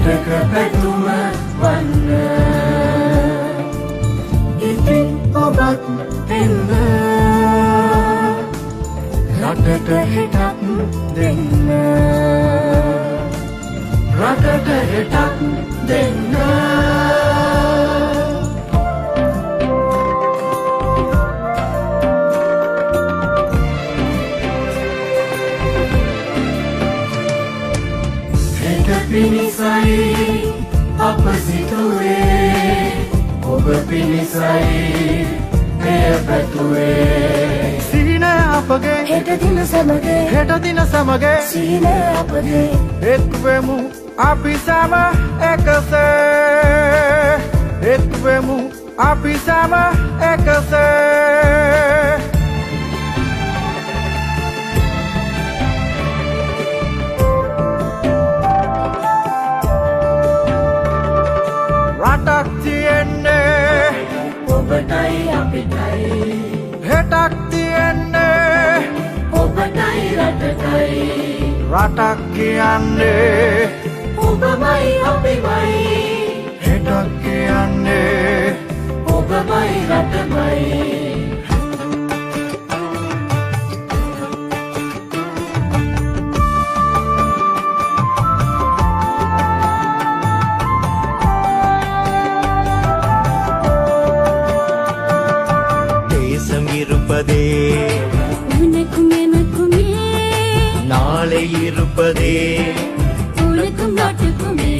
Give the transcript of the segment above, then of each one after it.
රටක පැතුම වන්න ඉතින් ඔබත් එන්න රටට හෙටක් දෙන්න රටට හෙටක් දෙන්න පිනිසයි අප සිතුවේ ඔබ පිනිසයි එය පැතුවේ සීන අපගේ හෙට දින සමගේ සීන අපගේ එක්වෙමු අපි සම එකසේ එක්වෙමු අපි සම එකසේ රටක් තියෙන්නේ ඔබටයි අපිටයි හෙටක් තියෙන්නේ ඔබටයි රටටයි රටක් කියන්නේ ඔබමයි අපිමයි හෙටක් කියන්නේ ඔබමයි රටමයි இருப்பதே உனக்கும் எனக்குமே நாளை இருப்பதே உனக்கும் நாட்டுக்குமே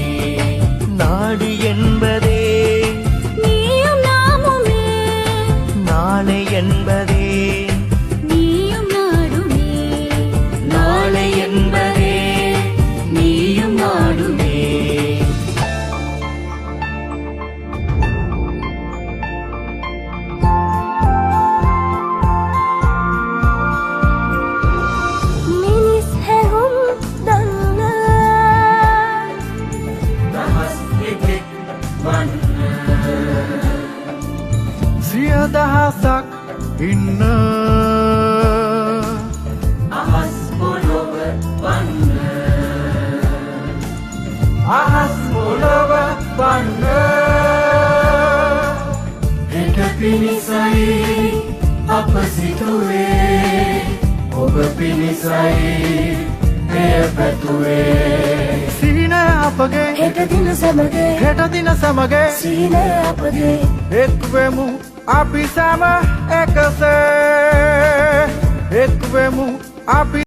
நாடு என்பதே நீயும் நாமுமே நாளை என்பதே நீயும் நாடுமே நாளை என்பதே நீயும் நாடுமே සියදහසක් ඉන්න අහස් පොළොව වන්න අහස් පොළොව වන්න හෙට පිණිසයි අප සිතුවේ ඔබ පිණිසයි එය පැතුවේ සීන අපගේ හෙට දින සමගේ සීන අපගේ එක්වෙමු අපි සම එකසේ එක්වෙමු අපි